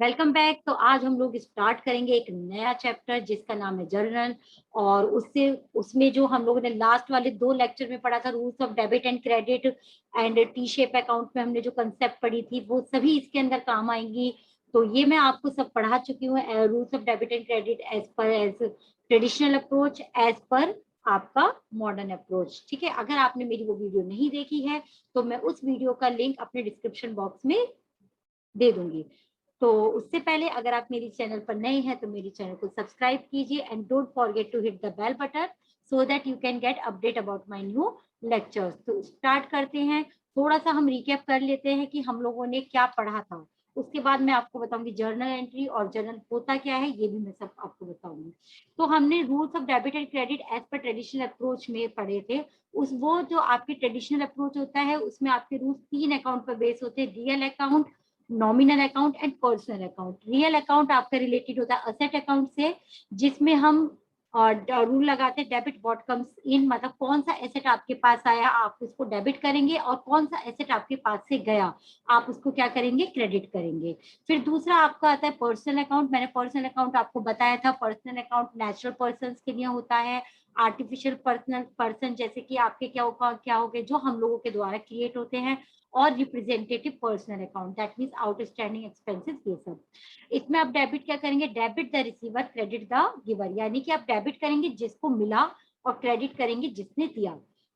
Welcome back. तो आज हम लोग स्टार्ट करेंगे एक नया चैप्टर जिसका नाम है जर्नल। और उसमें जो हम लोगों ने लास्ट वाले 2 लेक्चर में पढ़ा था, rules of debit and credit and T shape account में हमने जो कंसेप्ट पढ़ी थी वो सभी इसके अंदर काम आएंगी। तो ये मैं आपको सब पढ़ा चुकी हूँ, rules of debit and credit as traditional approach, as per आपका मॉडर्न अप्रोच। ठीक है, अगर आपने मेरी वो वीडियो नहीं देखी है तो मैं उस वीडियो का लिंक अपने डिस्क्रिप्शन बॉक्स में दे दूंगी। तो उससे पहले अगर आप मेरी चैनल पर नए हैं तो मेरी चैनल को सब्सक्राइब कीजिए and don't forget to hit the bell button so that you can get update about my new lectures. तो स्टार्ट करते हैं। थोड़ा सा हम रिकैप कर लेते हैं कि हम लोगों ने क्या पढ़ा था। उसके बाद मैं आपको बताऊंगी जर्नल एंट्री और जर्नल होता क्या है, ये भी मैं सब आपको बताऊंगी। तो हमने rules of debit and credit as per traditional approach में पढ़े थे। उस वो जो आपके ट्रेडिशनल अप्रोच होता है उसमें आपके रूल्स 3 अकाउंट पर बेस होते हैं, real account, nominal account and personal account. Real account आपका रिलेटेड होता है असेट अकाउंट से, जिसमें हम रूल लगाते हैं डेबिट व्हाट कम्स इन, मतलब कौन सा एसेट आपके पास आया आप उसको डेबिट करेंगे और कौन सा एसेट आपके पास से गया आप उसको क्या करेंगे, क्रेडिट करेंगे। फिर दूसरा आपका आता है पर्सनल अकाउंट। मैंने पर्सनल अकाउंट आपको बताया था, पर्सनल अकाउंट नेचुरल पर्सन के लिए होता है, आर्टिफिशियल पर्सनल पर्सन जैसे कि आपके क्या हो गए जो हम लोगों के द्वारा क्रिएट होते हैं, और representative personal account that means outstanding expenses, ये सब। इसमें आप डेबिट क्या करेंगे, debit the receiver credit the giver, यानी कि आप डेबिट करेंगे जिसको मिला और क्रेडिट करेंगे जिसने दिया।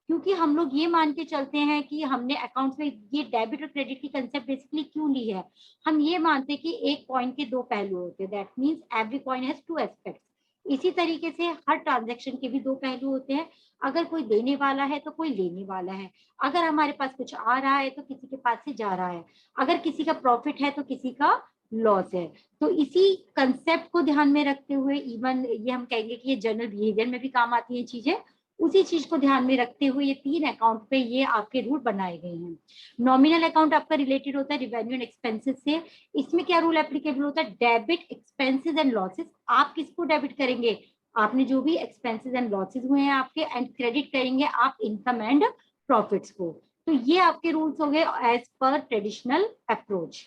क्योंकि हम लोग ये मान के चलते हैं कि हमने अकाउंट्स में ये डेबिट और क्रेडिट की कंसेप्ट बेसिकली क्यों ली है, हम ये मानते हैं कि एक कॉइन के 2 पहलू होते हैं, that means every coin has 2 aspects. इसी तरीके से हर ट्रांजैक्शन के भी 2 पहलू होते हैं। अगर कोई देने वाला है तो कोई लेने वाला है, अगर हमारे पास कुछ आ रहा है तो किसी के पास से जा रहा है, अगर किसी का प्रॉफिट है तो किसी का लॉस है। तो इसी कंसेप्ट को ध्यान में रखते हुए, इवन ये हम कहेंगे कि ये जनरल बिहेवियर में भी काम आती है चीजें, उसी चीज को ध्यान में रखते हुए ये 3 अकाउंट पे ये आपके रूल बनाए गए हैं। नॉमिनल अकाउंट आपका रिलेटेड होता है रिवेन्यू एंड एक्सपेंसेस से। इसमें क्या रूल एप्लीकेबल होता है, डेबिट एक्सपेंसेस एंड लॉसेस। आप किसको डेबिट करेंगे, आपने जो भी एक्सपेंसेस एंड लॉसेस हुए हैं आपके, एंड क्रेडिट करेंगे आप इनकम एंड प्रॉफिट्स को। तो ये आपके रूल्स हो गए एज पर ट्रेडिशनल अप्रोच।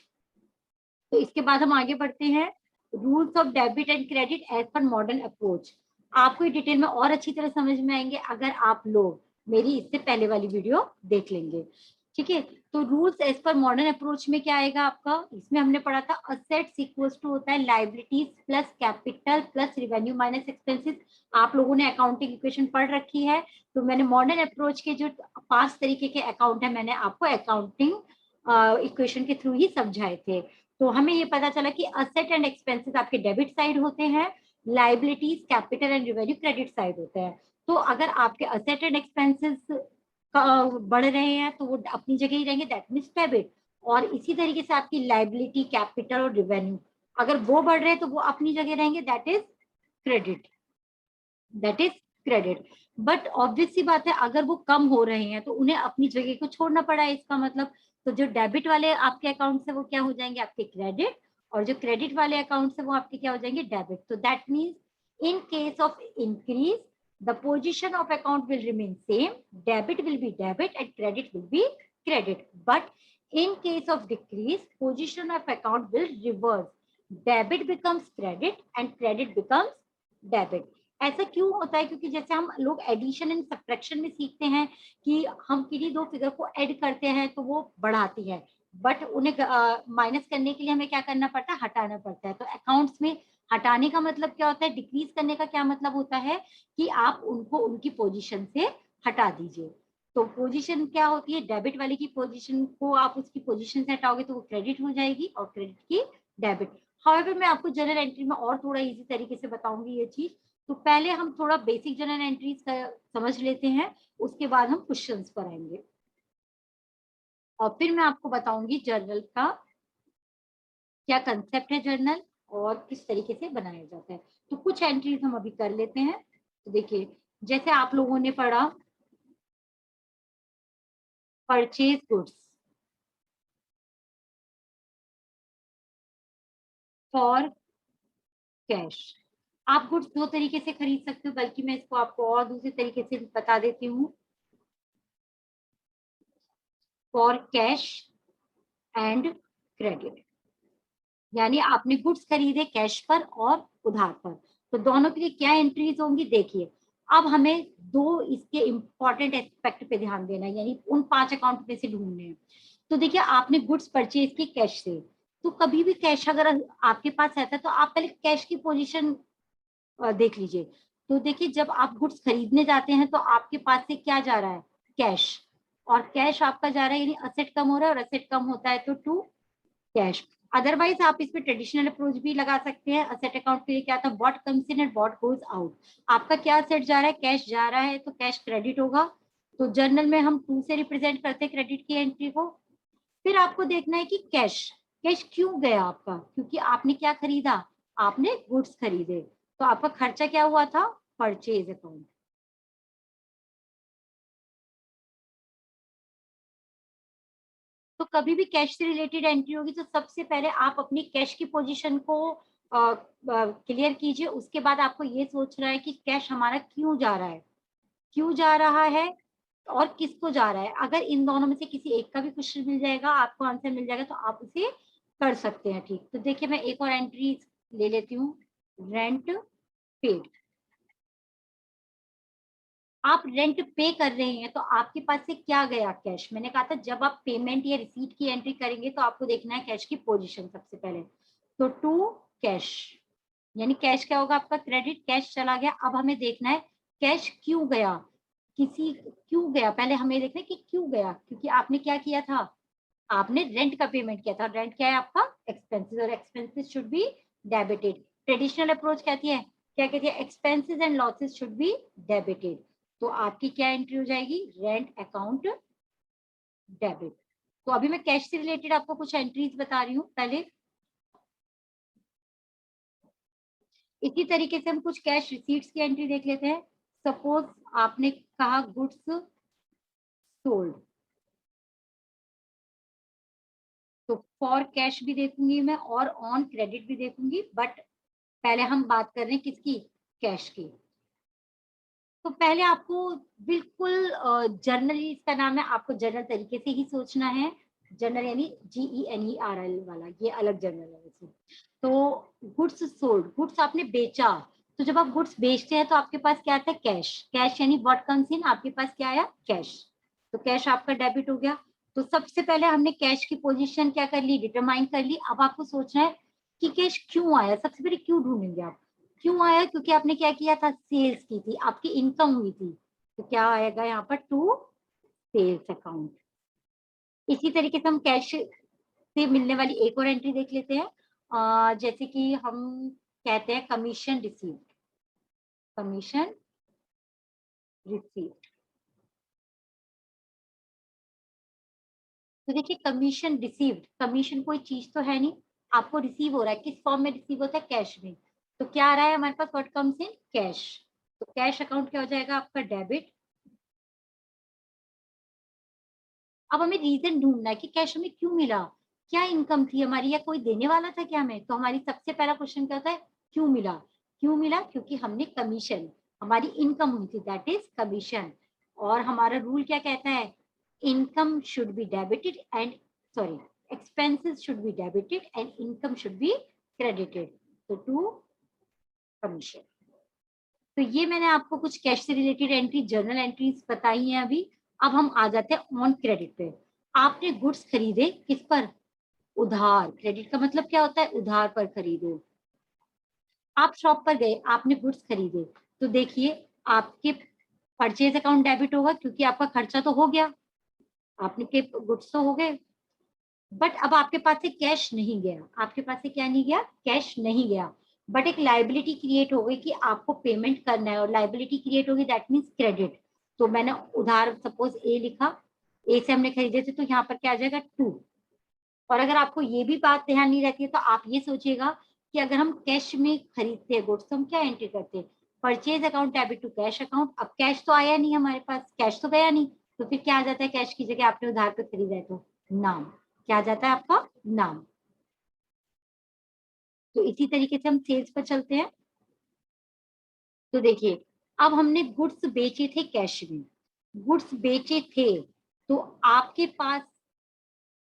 तो इसके बाद हम आगे बढ़ते हैं, rules of debit and credit as per modern approach. आपको डिटेल में और अच्छी तरह समझ में आएंगे अगर आप लोग मेरी इससे पहले वाली वीडियो देख लेंगे। ठीक है, तो rules as per modern approach में क्या आएगा आपका, इसमें हमने पढ़ा था असेट्स इक्वल्स टू होता है liabilities plus capital plus revenue minus expenses. आप लोगों ने अकाउंटिंग इक्वेशन पढ़ रखी है। तो मैंने मॉडर्न अप्रोच के जो 5 तरीके के अकाउंट है मैंने आपको अकाउंटिंग इक्वेशन के थ्रू ही समझाए थे। तो हमें ये पता चला कि असेट एंड एक्सपेंसेस आपके डेबिट साइड होते हैं, liabilities capital and revenue credit side होते हैं। तो अगर आपके असेट एंड एक्सपेंसेस बढ़ रहे हैं तो वो अपनी जगह ही रहेंगे, दैट मीन्स डेबिट। और इसी तरीके से आपकी लाइबिलिटी कैपिटल और रिवेन्यू अगर वो बढ़ रहे हैं तो वो अपनी जगह रहेंगे, that is credit, that is credit. But obvious सी बात है अगर वो कम हो रहे हैं तो उन्हें अपनी जगह को छोड़ना पड़ा है, इसका मतलब। तो जो डेबिट वाले आपके अकाउंट से वो क्या हो जाएंगे, आपके क्रेडिट, और जो क्रेडिट वाले अकाउंट से वो आपके क्या हो जाएंगे, डेबिट। तो that means in case of increase the position of account will remain same, debit will be debit and credit will be credit. But in case of decrease, position of account will reverse, debit becomes credit and credit becomes debit. ऐसा क्यों होता है, क्योंकि जैसे हम लोग addition and subtraction में सीखते हैं कि हम किन्हीं 2 फिगर को ऐड करते हैं तो वो बढ़ाती है, बट उन्हें माइनस करने के लिए हमें क्या करना पड़ता है, हटाना पड़ता है। तो अकाउंट्स में हटाने का मतलब क्या होता है, डिक्रीज करने का क्या मतलब होता है कि आप उनको उनकी पोजीशन से हटा दीजिए। तो पोजीशन क्या होती है, डेबिट वाले की पोजीशन को आप उसकी पोजीशन से हटाओगे तो वो क्रेडिट हो जाएगी और क्रेडिट की डेबिट। हाउएवर मैं आपको जनरल एंट्री में और थोड़ा इजी तरीके से बताऊंगी ये चीज। तो पहले हम थोड़ा बेसिक जनरल एंट्रीज का समझ लेते हैं, उसके बाद हम क्वेश्चंस पर आएंगे और फिर मैं आपको बताऊंगी जर्नल का क्या कंसेप्ट है जर्नल और किस तरीके से बनाया जाता है। तो कुछ एंट्रीज हम अभी कर लेते हैं। तो देखिए, जैसे आप लोगों ने पढ़ा परचेज गुड्स फॉर कैश। आप गुड्स 2 तरीके से खरीद सकते हो, बल्कि मैं इसको आपको और दूसरे तरीके से बता देती हूँ, फॉर कैश एंड क्रेडिट। यानी आपने गुड्स खरीदे कैश पर और उधार पर, तो दोनों के लिए क्या एंट्रीज होंगी देखिए। अब हमें दो इसके इंपॉर्टेंट एस्पेक्ट पे ध्यान देना है, यानी उन 5 अकाउंट में से ढूंढने हैं। तो देखिए आपने गुड्स परचेज की कैश से, तो कभी भी कैश अगर आपके पास रहता है तो आप पहले कैश की पोजीशन देख लीजिए। तो देखिए जब आप गुड्स खरीदने जाते हैं तो आपके पास से क्या जा रहा है, कैश, और कैश आपका जा रहा है यानी असेट कम हो रहा है, और असेट कम होता है तो टू कैश। अदरवाइज आप इसमें ट्रेडिशनल अप्रोच भी लगा सकते हैं। असेट अकाउंट के लिए क्या था, what comes in and what goes out. आपका क्या असेट जा रहा है, कैश जा रहा है, तो कैश क्रेडिट होगा। तो जर्नल में हम टू से रिप्रेजेंट करते हैं क्रेडिट की एंट्री को। फिर आपको देखना है कि कैश, कैश क्यों गया आपका, क्योंकि आपने क्या खरीदा, आपने गुड्स खरीदे, तो आपका खर्चा क्या हुआ था, परचेज अकाउंट। तो कभी भी कैश से रिलेटेड एंट्री होगी तो सबसे पहले आप अपनी कैश की पोजीशन को क्लियर कीजिए। उसके बाद आपको ये सोचना है कि कैश हमारा क्यों जा रहा है, क्यों जा रहा है और किसको जा रहा है। अगर इन दोनों में से किसी एक का भी क्वेश्चन मिल जाएगा, आपको आंसर मिल जाएगा, तो आप उसे कर सकते हैं। ठीक, तो देखिए मैं एक और एंट्री ले लेती हूँ, रेंट पेड। आप रेंट पे कर रहे हैं तो आपके पास से क्या गया, कैश। मैंने कहा था जब आप पेमेंट या रिसीट की एंट्री करेंगे तो आपको देखना है कैश की पोजीशन सबसे पहले। तो टू कैश, यानी कैश क्या होगा आपका, क्रेडिट, कैश चला गया। अब हमें देखना है कैश क्यों गया, किसी क्यों गया, पहले हमें देखना है कि क्यों गया, क्योंकि आपने क्या किया था, आपने रेंट का पेमेंट किया था। रेंट क्या है आपका, एक्सपेंसेस, और expenses should be debited. Traditional approach कहती है, क्या कहती है, expenses and losses should be debited. तो आपकी क्या एंट्री हो जाएगी, रेंट अकाउंट डेबिट। तो अभी मैं कैश से रिलेटेड आपको कुछ एंट्रीज बता रही हूँ पहले। इसी तरीके से हम कुछ कैश रिसीट्स की एंट्री देख लेते हैं। सपोज आपने कहा गुड्स सोल्ड, तो फॉर कैश भी देखूंगी मैं और ऑन क्रेडिट भी देखूंगी, बट पहले हम बात कर रहे हैं किसकी, कैश की। तो पहले आपको बिल्कुल जर्नली, इसका नाम है, आपको जर्नल तरीके से ही सोचना है। जर्नल यानी GENERL वाला, ये अलग जर्नल है वैसे। तो गुड्स सोल्ड, गुड्स आपने बेचा। तो जब आप गुड्स बेचते हैं तो आपके पास क्या आता है, कैश। कैश यानी व्हाट कम्स इन, आपके पास क्या आया, कैश। तो कैश आपका डेबिट हो गया। तो सबसे पहले हमने कैश की पोजीशन क्या कर ली, डिटरमाइन कर ली। अब आपको सोचना है कि कैश क्यों आया, सबसे पहले क्यों ढूंढेंगे आप, क्यों आया, क्योंकि आपने क्या किया था, सेल्स की थी, आपकी इनकम हुई थी। तो क्या आएगा यहाँ पर, टू सेल्स अकाउंट। इसी तरीके से हम कैश से मिलने वाली एक और एंट्री देख लेते हैं। जैसे कि हम कहते हैं कमीशन रिसीव, कमीशन रिसीव। तो देखिए कमीशन रिसीव्ड, कमीशन कोई चीज तो है नहीं, आपको रिसीव हो रहा है, किस फॉर्म में रिसीव होता है, कैश में। तो क्या आ रहा है हमारे पास, व्हाट कम्स इन, कैश। तो कैश अकाउंट क्या हो जाएगा आपका, डेबिट। अब हमें रीजन ढूंढना है कि कैश हमें क्यों मिला, क्या इनकम थी हमारी, या कोई देने वाला था क्या हमें। तो हमारी सबसे पहला क्वेश्चन क्या होता है, क्यों मिला। क्यों मिला, क्योंकि हमने कमीशन, हमारी इनकम हुई थी, दैट इज कमीशन। और हमारा रूल क्या कहता है, income should be debited and, sorry, expenses should be debited and income should be credited. तो टू कमीशन। तो ये मैंने आपको कुछ कैश से रिलेटेड एंट्री, जर्नल एंट्रीज बताई हैं अभी। अब हम आ जाते हैं ऑन क्रेडिट पे। आपने गुड्स खरीदे किस पर, उधार। क्रेडिट का मतलब क्या होता है, उधार पर खरीदो। आप शॉप पर गए, आपने गुड्स खरीदे, तो देखिए आपके परचेज अकाउंट डेबिट होगा, क्योंकि आपका खर्चा तो हो गया, आपने के गुड्स तो हो गए। बट अब आपके पास से कैश नहीं गया, आपके पास से क्या नहीं गया, कैश नहीं गया। बट एक लाइबिलिटी क्रिएट हो गई कि आपको पेमेंट करना है, और लाइबिलिटी क्रिएट होगी, दैट मीन्स क्रेडिट। तो मैंने उधार सपोज ए लिखा, ए से हमने खरीदे थे, तो यहाँ पर क्या आ जाएगा, टू। और अगर आपको ये भी बात ध्यान नहीं रहती है तो आप ये सोचिएगा कि अगर हम कैश में खरीदते हैं गुड्स तो हम क्या एंट्री करते हैं, purchase account debit to cash account. अब कैश तो आया नहीं हमारे पास, कैश तो गया नहीं, तो फिर क्या आ जाता है, कैश की जगह आपने उधार पे खरीदा है तो नाम, क्या आ जाता है आपका, नाम। तो इसी तरीके से हम सेल्स पर चलते हैं। तो देखिए अब हमने गुड्स बेचे थे कैश में, गुड्स बेचे थे, तो आपके पास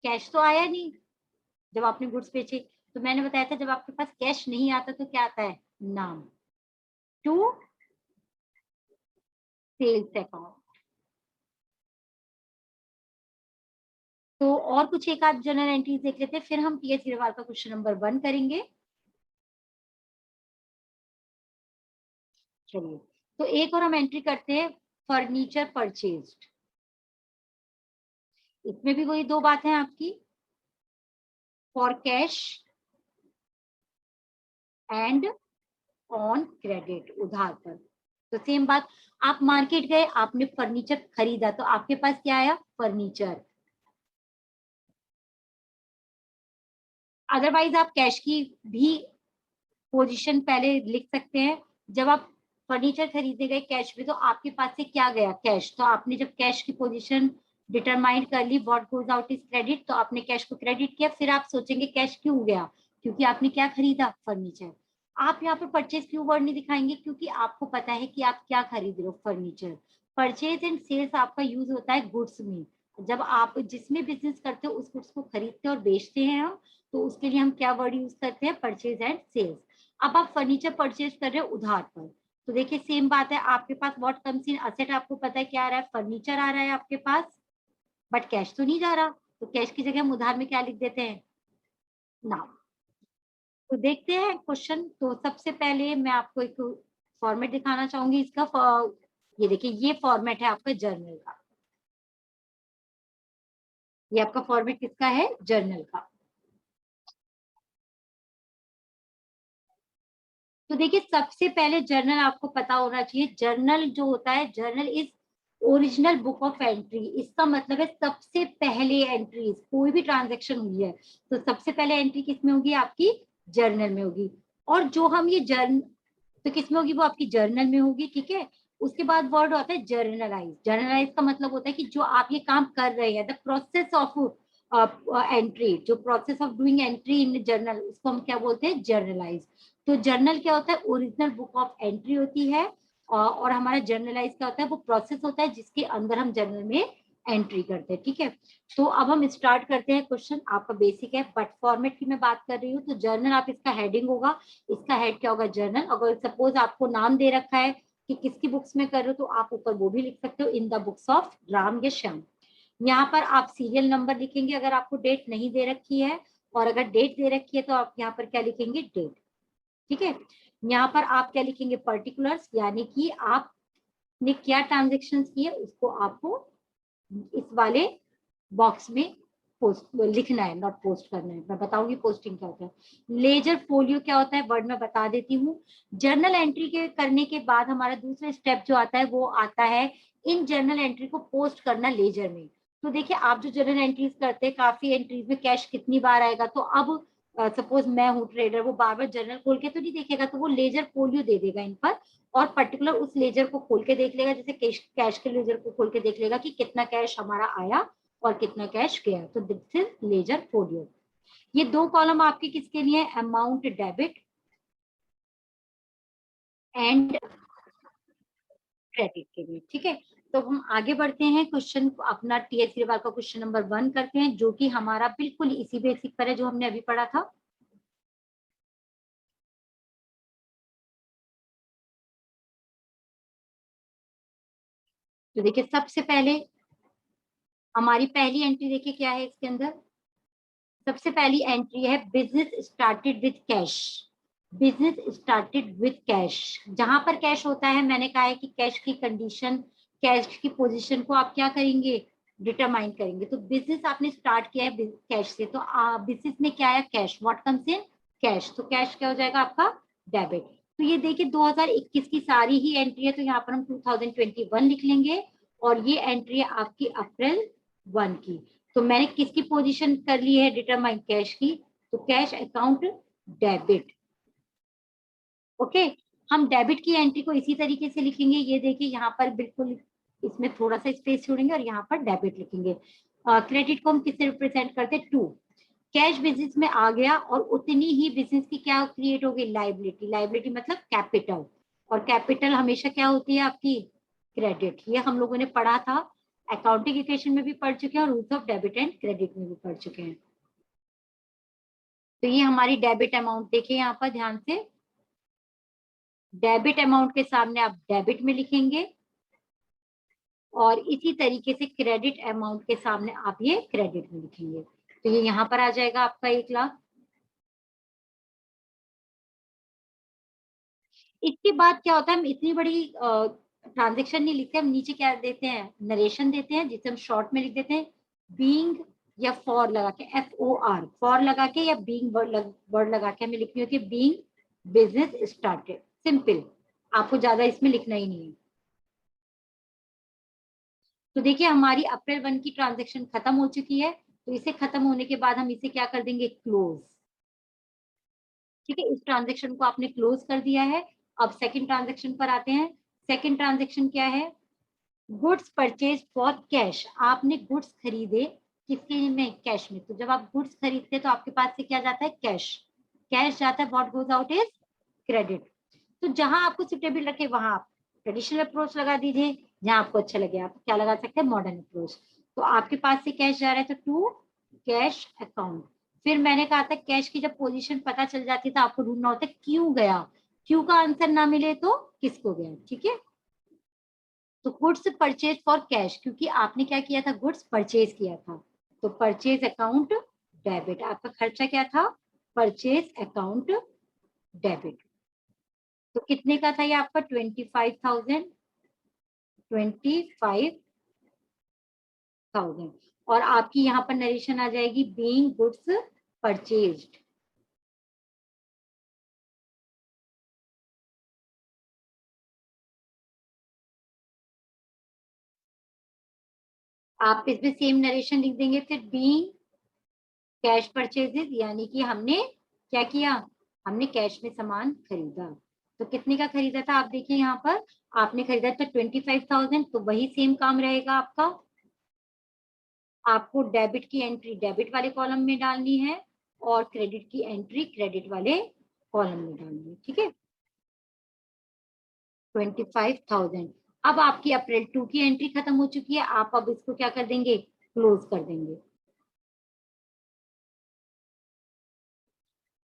कैश तो आया नहीं जब आपने गुड्स बेचे। तो मैंने बताया था जब आपके पास कैश नहीं आता तो क्या आता है, नाम, टू सेल्स अकाउंट। तो और कुछ एक आध जनरल एंट्रीज देख लेते हैं, फिर हम पीएच अग्रवाल का क्वेश्चन नंबर 1 करेंगे। चलिए, तो एक और हम एंट्री करते हैं, फर्नीचर परचेज्ड। इसमें भी वही दो बात है आपकी, for cash and on credit, उधार पर। तो सेम बात, आप मार्केट गए, आपने फर्नीचर खरीदा, तो आपके पास क्या आया, फर्नीचर। अदरवाइज आप कैश की भी पोजीशन पहले लिख सकते हैं। जब आप फर्नीचर खरीदे गए कैश में, तो आपके पास से क्या गया, कैश। तो आपने जब कैश की पोजीशन डिटरमाइन कर ली, what goes out is credit, तो आपने कैश को क्रेडिट किया। फिर आप सोचेंगे कैश क्यों गया, क्योंकि आपने क्या खरीदा, फर्नीचर। आप यहाँ पर परचेज क्यों वर्ड नहीं दिखाएंगे, क्योंकि आपको पता है कि आप क्या खरीद रहे हो, फर्नीचर। परचेज एंड सेल्स आपका यूज होता है गुड्स में। जब आप जिसमें बिजनेस करते हो उस गुड्स को खरीदते और बेचते हैं हम, तो उसके लिए हम क्या वर्ड यूज करते हैं, परचेज एंड सेल्स। अब आप फर्नीचर परचेज कर रहे हो उधार पर, तो देखिए सेम बात है, आपके पास व्हाट कम्स इन असेट, आपको पता है क्या आ रहा है, फर्नीचर आ रहा है आपके पास, बट कैश तो नहीं जा रहा। तो कैश की जगह हम उधार में क्या लिख देते हैं, नाउ। तो देखते हैं क्वेश्चन। तो सबसे पहले मैं आपको एक फॉर्मेट दिखाना चाहूंगी इसका। ये देखिए, ये फॉर्मेट है आपका जर्नल का। ये आपका फॉर्मेट किसका है, जर्नल का। तो देखिए, सबसे पहले जर्नल आपको पता होना चाहिए, जर्नल जो होता है, journal is original book of entry. इसका मतलब है सबसे पहले एंट्रीज, कोई भी ट्रांजेक्शन हुई है तो सबसे पहले एंट्री किसमें होगी, आपकी जर्नल में होगी। और जो हम ये जर्न तो किसमें होगी, वो आपकी जर्नल में होगी, ठीक है। उसके बाद वर्ड आता है जर्नलाइज। जर्नलाइज का मतलब होता है कि जो आप ये काम कर रहे हैं, द प्रोसेस ऑफ एंट्री, जो process of doing entry in journal, उसको हम क्या बोलते हैं, जर्नलाइज। तो जर्नल क्या होता है, ओरिजिनल बुक ऑफ एंट्री होती है। और हमारा जर्नलाइज क्या होता है, वो प्रोसेस होता है जिसके अंदर हम जर्नल में एंट्री करते हैं, ठीक है। तो अब हम स्टार्ट करते हैं क्वेश्चन। आपका बेसिक है, बट फॉर्मेट की मैं बात कर रही हूँ। तो जर्नल, आप इसका हेडिंग होगा, इसका हेड क्या होगा, जर्नल। अगर सपोज आपको नाम दे रखा है कि किसकी बुक्स में कर रहे हो, तो आप ऊपर वो भी लिख सकते हो, in the books of Ram या श्याम। यहाँ पर आप सीरियल नंबर लिखेंगे अगर आपको डेट नहीं दे रखी है, और अगर डेट दे रखी है तो आप यहाँ पर क्या लिखेंगे, डेट, ठीक है। यहाँ पर आप क्या लिखेंगे, पर्टिकुलर्स, यानी कि आपने क्या ट्रांजेक्शन किए उसको आपको इस वाले बॉक्स में पोस्ट लिखना है, नॉट पोस्ट करना है। मैं बताऊंगी पोस्टिंग क्या होता है। लेजर फोलियो क्या होता है, वर्ड में बता देती हूँ। जर्नल एंट्री के करने के बाद हमारा दूसरा स्टेप जो आता है, वो आता है इन जर्नल एंट्री को पोस्ट करना लेजर में। तो देखिए, आप जो जर्नल एंट्रीज करते हैं, काफी एंट्रीज में कैश कितनी बार आएगा, तो अब सपोज मैं हूँ ट्रेडर, वो बार बार जर्नल खोल के तो नहीं देखेगा, तो वो लेजर फोलियो दे देगा इन पर, और पर्टिकुलर उस लेजर को खोल के देख लेगा। जैसे कैश के लेजर को खोल के देख लेगा कि कितना कैश हमारा आया और कितना कैश गया। तो दिस इज लेजर फोलियो। ये दो कॉलम आपके किसके लिए, अमाउंट डेबिट एंड क्रेडिट के लिए, ठीक है। तो हम आगे बढ़ते हैं, क्वेश्चन अपना टीएच ग्रेवाल का क्वेश्चन नंबर 1 करते हैं, जो कि हमारा बिल्कुल इसी बेसिक पर है जो हमने अभी पढ़ा था। तो देखिए, सबसे पहले हमारी पहली एंट्री देखिए क्या है इसके अंदर। सबसे पहली एंट्री है, business started with cash. Business started with cash, जहां पर कैश होता है, मैंने कहा है कि कैश की कंडीशन, कैश की पोजीशन को आप क्या करेंगे, डिटरमाइन करेंगे। तो बिजनेस आपने स्टार्ट किया है कैश से, तो बिजनेस में क्या है, cash, what comes in cash. तो कैश क्या हो जाएगा आपका, डेबिट। तो ये देखिए 2021 की सारी ही एंट्री है, तो यहाँ पर हम 2021 लिख लेंगे। और ये एंट्री है आपकी अप्रैल 1 की। तो मैंने किसकी पोजीशन कर ली है, डिटरमाइन कैश की। तो कैश अकाउंट डेबिट, ओके। हम डेबिट की एंट्री को इसी तरीके से लिखेंगे, ये देखिए यहाँ पर बिल्कुल इसमें थोड़ा सा स्पेस छोड़ेंगे और यहाँ पर डेबिट लिखेंगे। क्रेडिट को हम किससे रिप्रेजेंट करते हैं, टू। कैश बिजनेस में आ गया, और उतनी ही बिजनेस की क्या क्रिएट हो गई, लाइबिलिटी। लाइबिलिटी मतलब कैपिटल, और कैपिटल हमेशा क्या होती है आपकी, क्रेडिट। ये हम लोगों ने पढ़ा था, अकाउंटिंग इक्वेशन में भी पढ़ चुके हैं, और rules of debit and credit में भी पढ़ चुके हैं। तो ये हमारी डेबिट अमाउंट, देखिए यहाँ पर ध्यान से, डेबिट अमाउंट के सामने आप डेबिट में लिखेंगे और इसी तरीके से क्रेडिट अमाउंट के सामने आप ये क्रेडिट में लिखेंगे। तो ये यहाँ पर आ जाएगा आपका 1,00,000। इसके बाद क्या होता है, हम इतनी बड़ी ट्रांजेक्शन नहीं लिखते, हम नीचे क्या देते हैं, नरेशन देते हैं, जिसे हम शॉर्ट में लिख देते हैं बीइंग या फॉर लगा के, FOR, फॉर लगा के या बीइंग वर्ड लगा के हमें लिखनी होती है बीइंग बिजनेस स्टार्टेड। सिंपल, आपको ज्यादा इसमें लिखना ही नहीं है। तो देखिए हमारी अप्रैल 1 की ट्रांजेक्शन खत्म हो चुकी है, तो इसे खत्म होने के बाद हम इसे क्या कर देंगे, क्लोज। ठीक है, इस ट्रांजेक्शन को आपने क्लोज कर दिया है। अब सेकंड ट्रांजेक्शन पर आते हैं। सेकंड ट्रांजेक्शन क्या है, गुड्स परचेज फॉर कैश। आपने गुड्स खरीदे किसके में, कैश में। तो जब आप गुड्स खरीदते हैं तो आपके पास से क्या जाता है, कैश। कैश जाता है, what goes out is credit. तो जहां आपको सुटेबल रखे वहां आप ट्रेडिशनल अप्रोच लगा दीजिए, जहां आपको अच्छा लगे आप क्या लगा सकते हैं, मॉडर्न अप्रोच। तो आपके पास से कैश जा रहा है तो टू कैश अकाउंट। फिर मैंने कहा था कैश की जब पोजीशन पता चल जाती है तो आपको ढूंढना होता है क्यों गया, क्यों का आंसर ना मिले तो किसको गया। ठीक है, तो गुड्स परचेज फॉर कैश, क्योंकि आपने क्या किया था, गुड्स परचेज किया था। तो परचेज अकाउंट डेबिट, आपका खर्चा क्या था, परचेज अकाउंट डेबिट। तो कितने का था ये आपका, 25,000, 25,000। और आपकी यहाँ पर नरेशन आ जाएगी बीइंग गुड्स परचेज्ड। आप इसमें सेम नरेशन लिख देंगे, फिर बीइंग कैश परचेजेस, यानी कि हमने क्या किया, हमने कैश में सामान खरीदा। तो कितने का खरीदा था, आप देखिए यहाँ पर आपने खरीदा था 25,000, तो वही सेम काम रहेगा आपका। आपको डेबिट की एंट्री डेबिट वाले कॉलम में डालनी है और क्रेडिट की एंट्री क्रेडिट वाले कॉलम में डालनी है। ठीक है, 25,000। अब आपकी अप्रैल 2 की एंट्री खत्म हो चुकी है, आप अब इसको क्या कर देंगे, क्लोज कर देंगे।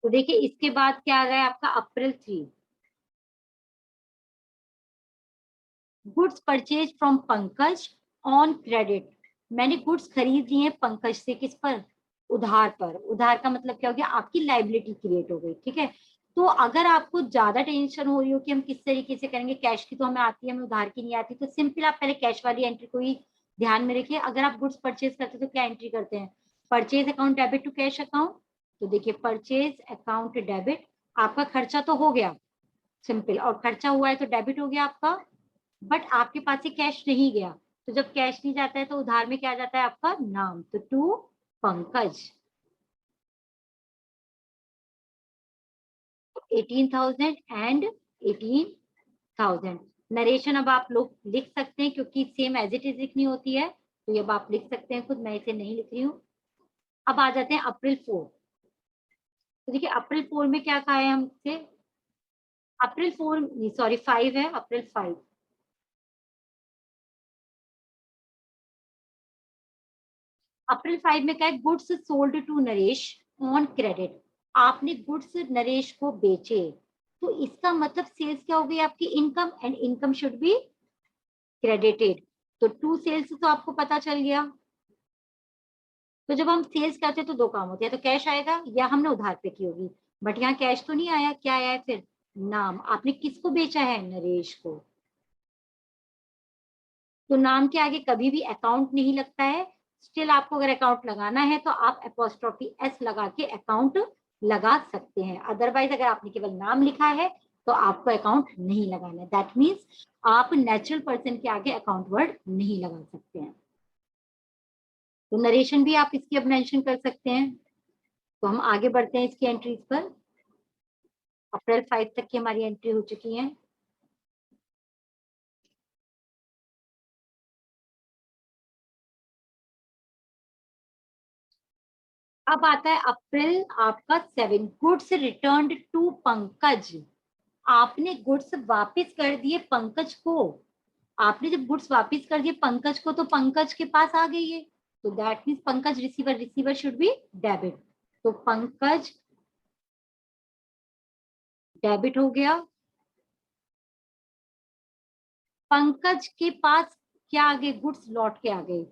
तो देखिए इसके बाद क्या आ रहा है आपका, अप्रैल 3, goods purchase from Pankaj on credit. मैंने गुड्स खरीद लिए हैं पंकज से, किस पर, उधार पर। उधार का मतलब क्या हो गया, आपकी लाइबिलिटी क्रिएट हो गई। ठीक है, तो अगर आपको ज्यादा टेंशन हो रही हो कि हम किस तरीके से करेंगे, कैश की तो हमें आती है, हमें उधार की नहीं आती, तो सिंपल आप पहले कैश वाली एंट्री को ही ध्यान में रखिए। अगर आप गुड्स परचेज करते हैं तो क्या एंट्री करते हैं, purchase account debit to cash account. तो देखिए परचेज अकाउंट डेबिट, आपका खर्चा तो हो गया सिंपल, और खर्चा हुआ है तो डेबिट हो गया आपका, बट आपके पास से कैश नहीं गया। तो जब कैश नहीं जाता है तो उधार में क्या आ जाता है आपका नाम, तो टू पंकज 18,000 एंड 18,000। नरेशन अब आप लोग लिख सकते हैं क्योंकि सेम एज इट इज लिखनी होती है, तो ये अब आप लिख सकते हैं खुद, मैं इसे नहीं लिख रही हूँ। अब आ जाते हैं अप्रैल 4। तो देखिए अप्रैल 4 में क्या कहा है हमसे, अप्रैल 4 सॉरी 5 है, अप्रैल 5। अप्रैल 5 में क्या है, goods sold to Naresh on credit. आपने गुड्स नरेश को बेचे, तो इसका मतलब सेल्स क्या हो गई आपकी, income, and income should be credited. तो टू सेल्स तो आपको पता चल गया। तो जब हम सेल्स करते हैं तो दो काम होते हैं, तो कैश आएगा या हमने उधार पे की होगी, बट यहाँ कैश तो नहीं आया, क्या आया है फिर, नाम। आपने किसको बेचा है, नरेश को। तो नाम के आगे कभी भी अकाउंट नहीं लगता है। स्टिल आपको अगर अकाउंट लगाना है तो आप अपोस्ट्रोफी एस लगा के अकाउंट लगा सकते हैं, अदरवाइज अगर आपने केवल नाम लिखा है तो आपको अकाउंट नहीं लगाना है। दैट मीन्स आप नेचुरल पर्सन के आगे अकाउंट वर्ड नहीं लगा सकते हैं। तो नरेशन भी आप इसकी अब मेंशन कर सकते हैं। तो हम आगे बढ़ते हैं इसकी एंट्रीज पर। अप्रैल 5 तक की हमारी एंट्री हो चुकी है। अब आता है अप्रैल आपका 7, गुड्स रिटर्न टू पंकज। आपने गुड्स वापस कर दिए पंकज को। आपने जब गुड्स वापस कर दिए पंकज को तो पंकज के पास आ गई है, तो that means Pankaj receiver, receiver should be debit. तो पंकज डेबिट हो गया। पंकज के पास क्या आ गए, गुड्स लौट के आ गए,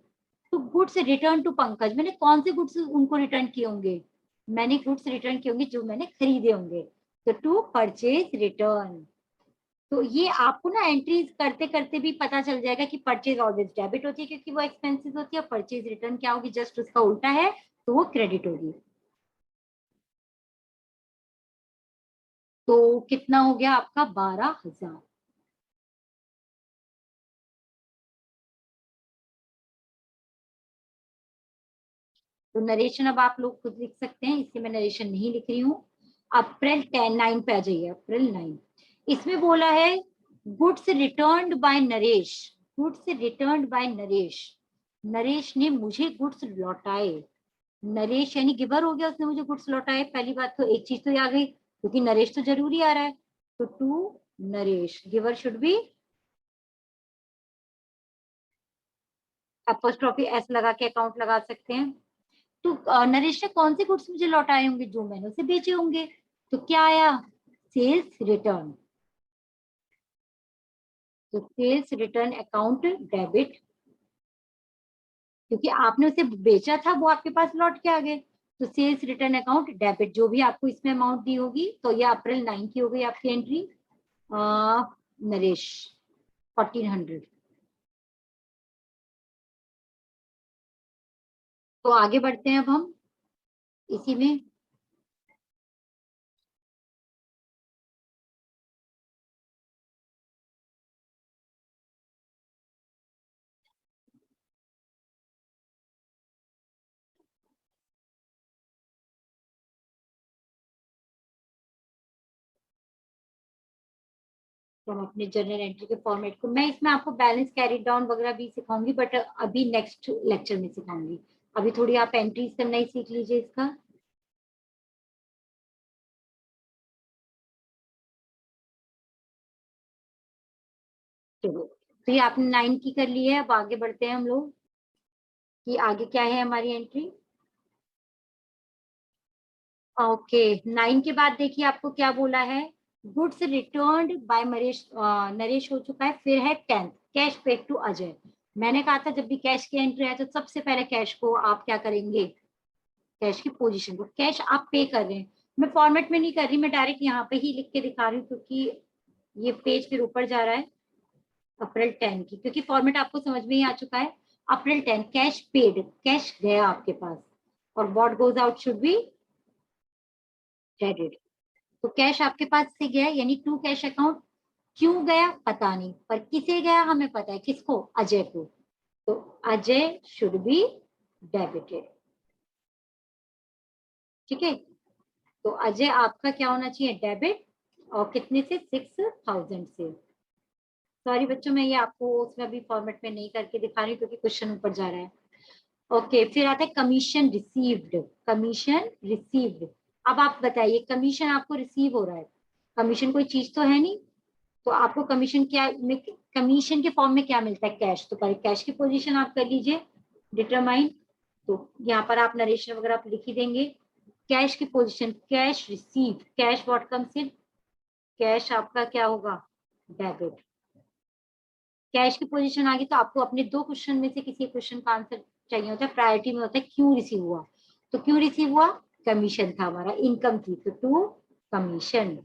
तो गुड्स रिटर्न टू पंकज, मैंने कौन से गुड्स उनको रिटर्न किए होंगे, मैंने गुड्स रिटर्न किए होंगे जो मैंने खरीदे होंगे, तो टू परचेज रिटर्न। तो ये आपको ना एंट्रीज करते करते भी पता चल जाएगा कि परचेज ऑलवेज डेबिट होती है क्योंकि वो एक्सपेंसेस होती है, परचेज रिटर्न क्या होगी, जस्ट उसका उल्टा है, तो वो क्रेडिट होगी। तो कितना हो गया आपका, 12,000। तो नरेशन अब आप लोग खुद लिख सकते हैं, इसलिए मैं नरेशन नहीं लिख रही हूँ। अप्रैल 10/9 पे आ जाइए, अप्रैल 9। इसमें बोला है goods returned by Naresh, goods returned by Naresh, Naresh ने मुझे गुड्स लौटाए। नरेश यानी गिवर हो गया, उसने मुझे गुड्स लौटाए, पहली बात तो एक चीज तो आ गई क्योंकि नरेश तो जरूरी आ रहा है, तो to Naresh, giver should be apostrophe S लगा के अकाउंट लगा सकते हैं। तो नरेश ने कौन से गुड्स मुझे लौटाए होंगे, जो मैंने उसे बेचे होंगे, तो क्या आया, सेल्स रिटर्न, तो सेल्स रिटर्न अकाउंट डेबिट, क्योंकि आपने उसे बेचा था वो आपके पास लौट के आ गए, तो सेल्स रिटर्न अकाउंट डेबिट, जो भी आपको इसमें अमाउंट दी होगी, तो ये अप्रैल 9 की हो गई आपकी एंट्री। नरेश 1400। तो आगे बढ़ते हैं अब हम इसी में। तो हम अपने जर्नल एंट्री के फॉर्मेट को, मैं इसमें आपको बैलेंस कैरी डाउन वगैरह भी सिखाऊंगी, बट अभी नेक्स्ट लेक्चर में सिखाऊंगी। अभी थोड़ी आप एंट्रीज करना ही सीख लीजिए इसका। चलो, तो ये आपने 9 की कर ली है, अब आगे बढ़ते हैं हम लोग कि आगे क्या है हमारी एंट्री। ओके, 9 के बाद देखिए आपको क्या बोला है, goods returned by Naresh, Naresh हो चुका है, फिर है 10th, cash paid to Ajay. मैंने कहा था जब भी कैश की एंट्री है तो सबसे पहले कैश को आप क्या करेंगे, कैश की पोजीशन को, कैश आप पे कर रहे हैं। मैं फॉर्मेट में नहीं कर रही, मैं डायरेक्ट यहाँ पे ही लिख के दिखा रही हूँ क्योंकि ये पेज फिर ऊपर जा रहा है। अप्रैल 10 की, क्योंकि फॉर्मेट आपको समझ में ही आ चुका है। अप्रैल 10 कैश पेड, कैश गया आपके पास, और what goes out should be credit. तो कैश आपके पास से गया यानी टू कैश अकाउंट, क्यों गया पता नहीं, पर किसे गया हमें पता है, किसको, अजय को, तो अजय शुड बी डेबिटेड। ठीक है, तो अजय आपका क्या होना चाहिए, डेबिट, और कितने से, 6,000 से। सॉरी बच्चों, मैं ये आपको उसमें अभी फॉर्मेट में नहीं करके दिखा रही क्योंकि क्वेश्चन ऊपर जा रहा है। ओके, फिर आता है कमीशन रिसीव्ड, कमीशन रिसीव्ड। अब आप बताइए, कमीशन आपको रिसीव हो रहा है, कमीशन कोई चीज तो है नहीं, तो आपको कमीशन क्या में, कमीशन के फॉर्म में क्या मिलता है, कैश, तो पहले कैश की पोजीशन आप कर लीजिए डिटरमाइन। तो यहाँ पर आप नरेशन वगैरह आप लिख ही देंगे, कैश की position, cash receive, cash what comes in, cash आपका क्या होगा, डेबिट। कैश की पोजीशन आ गई तो आपको अपने दो क्वेश्चन में से किसी क्वेश्चन का आंसर चाहिए होता है, प्रायोरिटी में होता है क्यों रिसीव हुआ, तो क्यों रिसीव हुआ, कमीशन था हमारा, इनकम थी, तो टू कमीशन।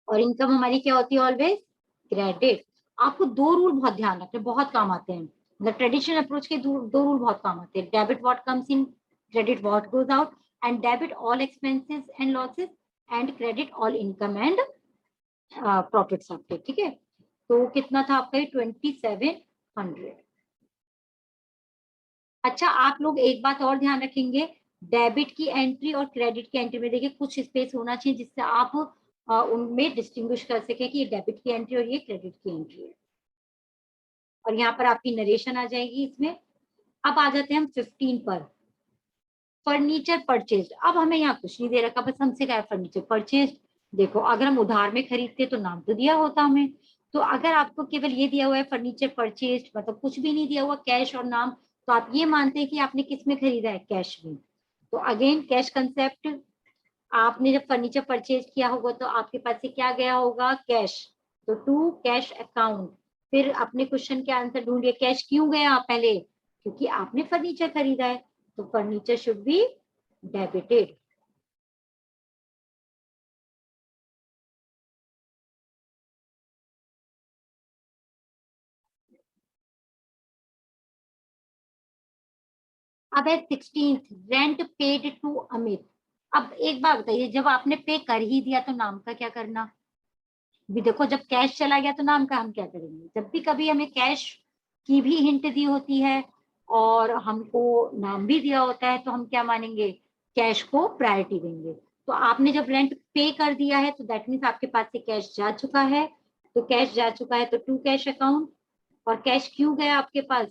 और इनकम हमारी क्या होती है, ऑलवेज क्रेडिट। आपको दो रूल बहुत ध्यान रखने, बहुत काम आते हैं, मतलब ट्रेडिशनल अप्रोच के दो रूल बहुत काम आते हैं, debit what comes in, credit what goes out, and debit all expenses and losses, and credit all income and profits आपके। ठीक है, तो कितना था आपका, 2700। अच्छा, आप लोग एक बात और ध्यान रखेंगे, डेबिट की एंट्री और क्रेडिट की एंट्री में देखिए कुछ स्पेस होना चाहिए जिससे आप उनमें डिस्टिंग्विश कर सके कि ये डेबिट की एंट्री और ये क्रेडिट की एंट्री है। और यहाँ पर आपकी नरेशन आ जाएगी इसमें। अब आ जाते हैं हम 15 पर, फर्नीचर परचेज। अब हमें यहाँ कुछ नहीं दे रखा, बस हमसे क्या है, फर्नीचर परचेज। देखो अगर हम उधार में खरीदते तो नाम तो दिया होता हमें, तो अगर आपको केवल ये दिया हुआ है फर्नीचर परचेज, मतलब कुछ भी नहीं दिया हुआ, कैश और नाम, तो आप ये मानते हैं कि आपने किस में खरीदा है, कैश में। तो अगेन कैश कंसेप्ट, आपने जब फर्नीचर परचेज किया होगा तो आपके पास से क्या गया होगा, कैश, तो टू कैश अकाउंट। फिर अपने क्वेश्चन के आंसर ढूंढिए, कैश क्यों गया पहले, क्योंकि आपने फर्नीचर खरीदा है, तो फर्नीचर शुड बी डेबिटेड। अब है 16th, rent paid to Amit. अब एक बात बताइए, जब आपने पे कर ही दिया तो नाम का क्या करना, भी देखो जब कैश चला गया तो नाम का हम क्या करेंगे, जब भी कभी हमें कैश की भी हिंट दी होती है और हमको नाम भी दिया होता है तो हम क्या मानेंगे, कैश को प्रायोरिटी देंगे। तो आपने जब रेंट पे कर दिया है तो दैट मीन्स आपके पास से कैश जा चुका है, तो कैश जा चुका है तो टू कैश अकाउंट। और कैश क्यों गया आपके पास,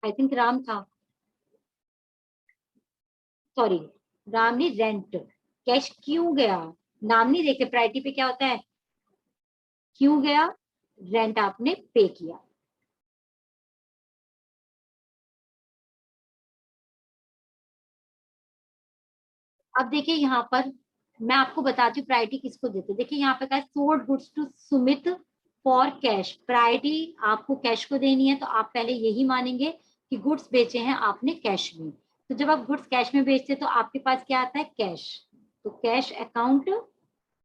आई थिंक राम था, सॉरी, नाम नहीं, रेंट। कैश क्यों गया, नाम नहीं देखे, प्रायोरिटी पे क्या होता है, क्यों गया, रेंट आपने पे किया। अब देखिए यहाँ पर मैं आपको बताती हूँ प्रायोरिटी किसको देते, देखिए यहाँ पे कहा sold goods to Sumit for cash, priority आपको कैश को देनी है, तो आप पहले यही मानेंगे कि गुड्स बेचे हैं आपने कैश में। तो जब आप गुड्स कैश में बेचते तो आपके पास क्या आता है, कैश, तो कैश अकाउंट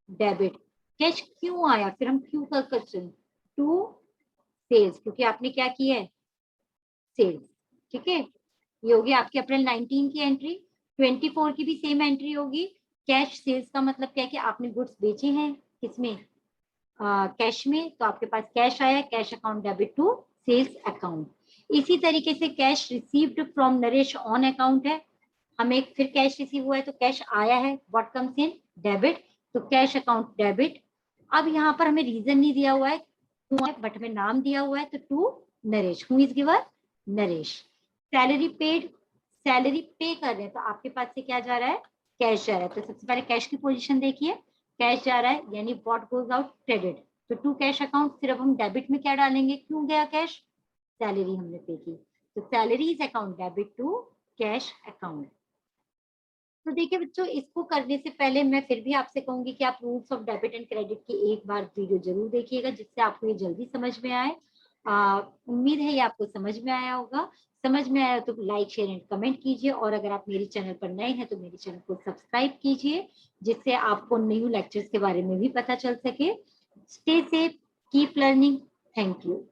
डेबिट। कैश क्यों आया, फिर हम क्यों कर क्वेश्चन, टू सेल्स, क्योंकि आपने क्या किया है, सेल्स। ठीक है, ये होगी आपकी अप्रैल 19 की एंट्री। 24 की भी सेम एंट्री होगी, कैश सेल्स का मतलब क्या है कि आपने गुड्स बेचे हैं किसमें, कैश में, तो आपके पास कैश आया, cash account debit to sales account. इसी तरीके से cash received from Naresh on account है, हमें फिर कैश रिसीव हुआ है तो कैश आया है, व्हाट कम्स इन डेबिट, तो कैश अकाउंट डेबिट। अब यहाँ पर हमें रीजन नहीं दिया हुआ है क्यों है, बट हमें नाम दिया हुआ है, तो to Naresh, who is giver, Naresh. Salary paid, salary pay कर रहे हैं तो आपके पास से क्या जा रहा है, कैश जा रहा है, तो सबसे पहले कैश की पोजीशन देखिए, कैश जा रहा है यानी व्हाट गोज आउट क्रेडिट, तो टू कैश अकाउंट, फिर अब हम डेबिट में क्या डालेंगे, क्यों गया कैश, सैलरी हमने पे की, तो salaries account debit to cash account. तो देखिए बच्चों, इसको करने से पहले मैं फिर भी आपसे कहूंगी कि आप rules of debit and credit की एक बार वीडियो जरूर देखिएगा, जिससे आपको ये जल्दी समझ में आए। उम्मीद है ये आपको समझ में आया होगा, समझ में आया तो लाइक शेयर एंड कमेंट कीजिए, और अगर आप मेरे चैनल पर नए हैं तो मेरे चैनल को सब्सक्राइब कीजिए, जिससे आपको न्यू लेक्चर्स के बारे में भी पता चल सके। Stay safe, keep learning, thank you.